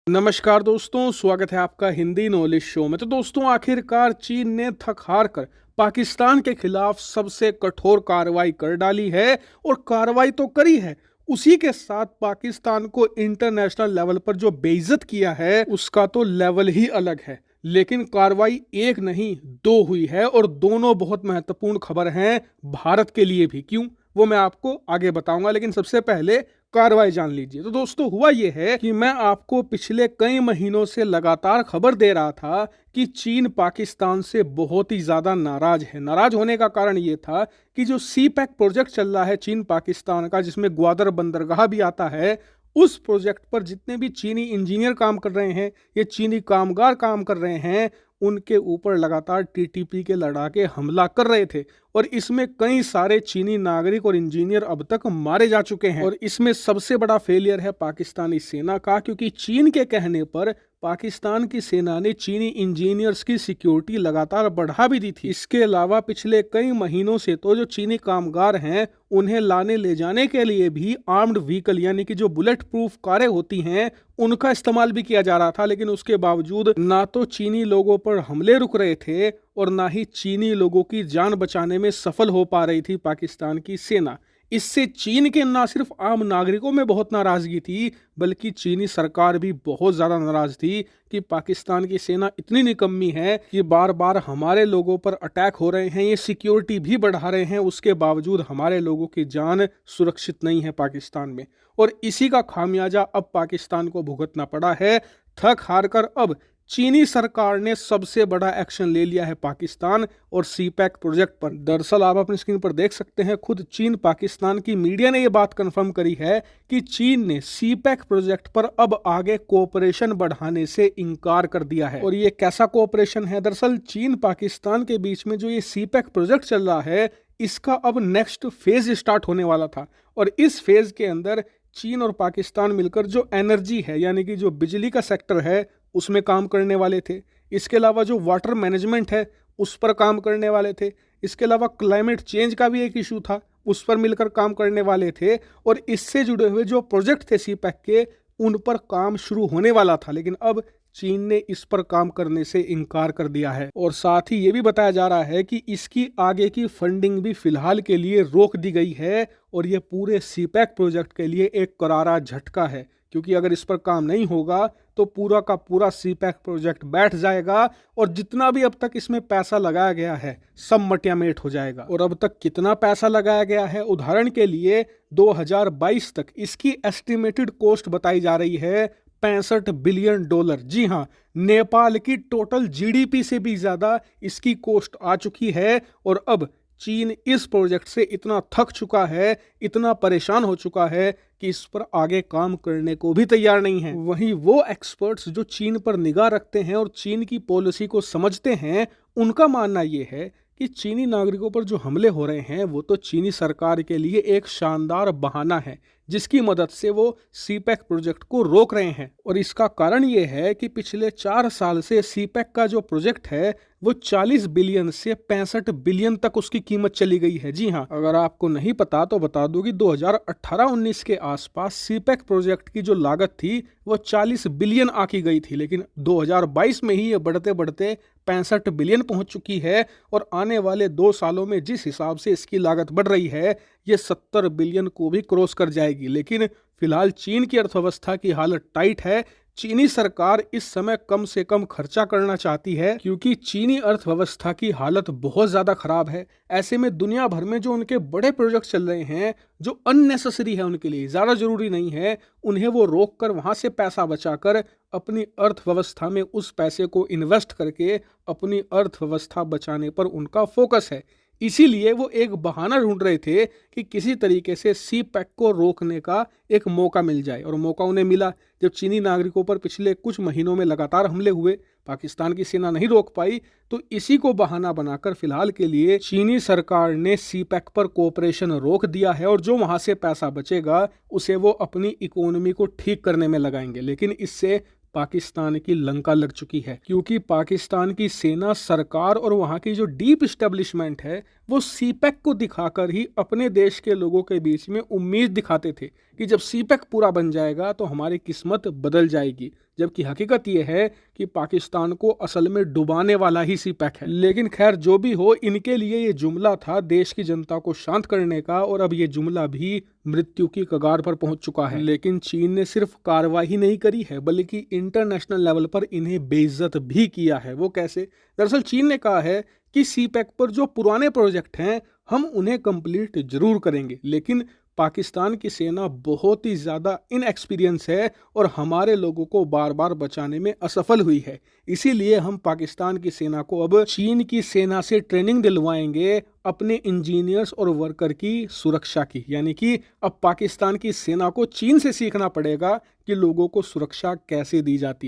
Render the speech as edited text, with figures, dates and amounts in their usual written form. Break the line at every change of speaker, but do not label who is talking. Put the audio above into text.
नमस्कार दोस्तों, स्वागत है आपका हिंदी नॉलेज शो में। तो दोस्तों, आखिरकार चीन ने थक हार कर पाकिस्तान के खिलाफ सबसे कठोर कार्रवाई कर डाली है और कार्रवाई तो करी है, उसी के साथ पाकिस्तान को इंटरनेशनल लेवल पर जो बेइज्जत किया है उसका तो लेवल ही अलग है। लेकिन कार्रवाई एक नहीं दो हुई है और दोनों बहुत महत्वपूर्ण खबर हैं भारत के लिए भी। क्यों, वो मैं आपको आगे बताऊंगा, लेकिन सबसे पहले कार्रवाई जान लीजिए। तो दोस्तों, हुआ यह है कि मैं आपको पिछले कई महीनों से लगातार खबर दे रहा था कि चीन पाकिस्तान से बहुत ही ज्यादा नाराज है। नाराज होने का कारण यह था कि जो सी पैक प्रोजेक्ट चल रहा है चीन पाकिस्तान का, जिसमें ग्वादर बंदरगाह भी आता है, उस प्रोजेक्ट पर जितने भी चीनी इंजीनियर काम कर रहे हैं, ये चीनी कामगार काम कर रहे हैं, उनके ऊपर लगातार टीटीपी के लड़ाके हमला कर रहे थे और इसमें कई सारे चीनी नागरिक और इंजीनियर अब तक मारे जा चुके हैं। और इसमें सबसे बड़ा फेलियर है पाकिस्तानी सेना का, क्योंकि चीन के कहने पर पाकिस्तान की सेना ने चीनी इंजीनियर्स की सिक्योरिटी लगातार बढ़ा भी दी थी। इसके अलावा पिछले कई महीनों से तो जो चीनी कामगार हैं उन्हें लाने ले जाने के लिए भी आर्म्ड व्हीकल यानी कि जो बुलेट प्रूफ कारें होती हैं उनका इस्तेमाल भी किया जा रहा था। लेकिन उसके बावजूद ना तो चीनी लोगों पर हमले रुक रहे थे और ना ही चीनी लोगों की जान बचाने में सफल हो पा रही थी पाकिस्तान की सेना। इससे चीन के ना सिर्फ आम नागरिकों में बहुत नाराजगी थी, बल्कि चीनी सरकार भी बहुत ज्यादा नाराज थी कि पाकिस्तान की सेना इतनी निकम्मी है कि बार बार हमारे लोगों पर अटैक हो रहे हैं, ये सिक्योरिटी भी बढ़ा रहे हैं, उसके बावजूद हमारे लोगों की जान सुरक्षित नहीं है पाकिस्तान में। और इसी का खामियाजा अब पाकिस्तान को भुगतना पड़ा है। थक हार कर अब चीनी सरकार ने सबसे बड़ा एक्शन ले लिया है पाकिस्तान और सी पैक प्रोजेक्ट पर। दरअसल आप अपनी स्क्रीन पर देख सकते हैं, खुद चीन पाकिस्तान की मीडिया ने यह बात कंफर्म करी है कि चीन ने सी पैक प्रोजेक्ट पर अब आगे कोऑपरेशन बढ़ाने से इनकार कर दिया है। और ये कैसा कोऑपरेशन है? दरअसल चीन पाकिस्तान के बीच में जो ये सी पैक प्रोजेक्ट चल रहा है, इसका अब नेक्स्ट फेज स्टार्ट होने वाला था और इस फेज के अंदर चीन और पाकिस्तान मिलकर जो एनर्जी है यानी कि जो बिजली का सेक्टर है उसमें काम करने वाले थे। इसके अलावा जो वाटर मैनेजमेंट है उस पर काम करने वाले थे। इसके अलावा क्लाइमेट चेंज का भी एक इशू था, उस पर मिलकर काम करने वाले थे। और इससे जुड़े हुए जो प्रोजेक्ट थे सी पैक के, उन पर काम शुरू होने वाला था, लेकिन अब चीन ने इस पर काम करने से इनकार कर दिया है। और साथ ही ये भी बताया जा रहा है कि इसकी आगे की फंडिंग भी फिलहाल के लिए रोक दी गई है और ये पूरे सी पैक प्रोजेक्ट के लिए एक करारा झटका है, क्योंकि अगर इस पर काम नहीं होगा तो पूरा का पूरा सी पैक प्रोजेक्ट बैठ जाएगा और जितना भी अब तक इसमें पैसा लगाया गया है सब मटिया मेट हो जाएगा। और अब तक कितना पैसा लगाया गया है, उदाहरण के लिए 2022 तक इसकी एस्टिमेटेड कॉस्ट बताई जा रही है $65 बिलियन। जी हाँ, नेपाल की टोटल जीडीपी से भी ज्यादा इसकी कॉस्ट आ चुकी है। और अब चीन इस प्रोजेक्ट से इतना थक चुका है, इतना परेशान हो चुका है कि इस पर आगे काम करने को भी तैयार नहीं है। वहीं वो एक्सपर्ट्स जो चीन पर निगाह रखते हैं और चीन की पॉलिसी को समझते हैं, उनका मानना यह है कि चीनी नागरिकों पर जो हमले हो रहे हैं वो तो चीनी सरकार के लिए एक शानदार बहाना है जिसकी मदद से वो सी पैक प्रोजेक्ट को रोक रहे हैं। और इसका कारण ये है कि पिछले 4 साल से सी पैक का जो प्रोजेक्ट है वो 40 बिलियन से 65 बिलियन तक उसकी कीमत चली गई है। जी हाँ, अगर आपको नहीं पता तो बता दूं कि 2018-19 के आसपास सी पैक प्रोजेक्ट की जो लागत थी वो 40 बिलियन आकी गई थी, लेकिन 2022 में ही ये बढ़ते बढ़ते 65 बिलियन पहुंच चुकी है। और आने वाले 2 सालों में जिस हिसाब से इसकी लागत बढ़ रही है, ये 70 बिलियन को भी क्रॉस कर जाएगी। लेकिन फिलहाल चीन की अर्थव्यवस्था की हालत टाइट है। चीनी सरकार इस समय कम से कम खर्चा करना चाहती है, क्योंकि चीनी अर्थव्यवस्था की हालत बहुत ज्यादा खराब है। ऐसे में दुनिया भर में जो उनके बड़े प्रोजेक्ट चल रहे हैं, जो अननेसेसरी है, उनके लिए ज्यादा जरूरी नहीं है, उन्हें वो रोक कर वहां से पैसा बचाकर अपनी अर्थव्यवस्था में उस पैसे को इन्वेस्ट करके अपनी अर्थव्यवस्था बचाने पर उनका फोकस है। इसीलिए वो एक बहाना ढूंढ रहे थे कि किसी तरीके से सी पैक को रोकने का एक मौका मिल जाए। और मौका उन्हें मिला जब चीनी नागरिकों पर पिछले कुछ महीनों में लगातार हमले हुए, पाकिस्तान की सेना नहीं रोक पाई, तो इसी को बहाना बनाकर फिलहाल के लिए चीनी सरकार ने सी पैक पर कोऑपरेशन रोक दिया है और जो वहां से पैसा बचेगा उसे वो अपनी इकोनॉमी को ठीक करने में लगाएंगे। लेकिन इससे पाकिस्तान की लंका लग चुकी है, क्योंकि पाकिस्तान की सेना, सरकार और वहां की जो डीप एस्टेब्लिशमेंट है वो सीपैक को दिखाकर ही अपने देश के लोगों के बीच में उम्मीद दिखाते थे कि जब सीपैक पूरा बन जाएगा तो हमारी किस्मत बदल जाएगी, जबकि हकीकत यह है कि पाकिस्तान को असल में डुबाने वाला ही सीपैक है। लेकिन खैर जो भी हो, इनके लिए ये जुमला था देश की जनता को शांत करने का, और अब ये जुमला भी मृत्यु की कगार पर पहुंच चुका है। लेकिन चीन ने सिर्फ कार्रवाई नहीं करी है, बल्कि इंटरनेशनल लेवल पर इन्हें बेइज्जत भी किया है। वो कैसे? दरअसल चीन ने कहा है कि सीपैक पर जो पुराने प्रोजेक्ट हैं हम उन्हें कंप्लीट जरूर करेंगे, लेकिन पाकिस्तान की सेना बहुत ही ज़्यादा इनएक्सपीरियंस है और हमारे लोगों को बार बार बचाने में असफल हुई है। इसीलिए हम पाकिस्तान की सेना को अब चीन की सेना से ट्रेनिंग दिलवाएंगे अपने इंजीनियर्स और वर्कर की सुरक्षा की। यानी कि अब पाकिस्तान की सेना को चीन से सीखना पड़ेगा कि लोगों को सुरक्षा कैसे दी जाती है।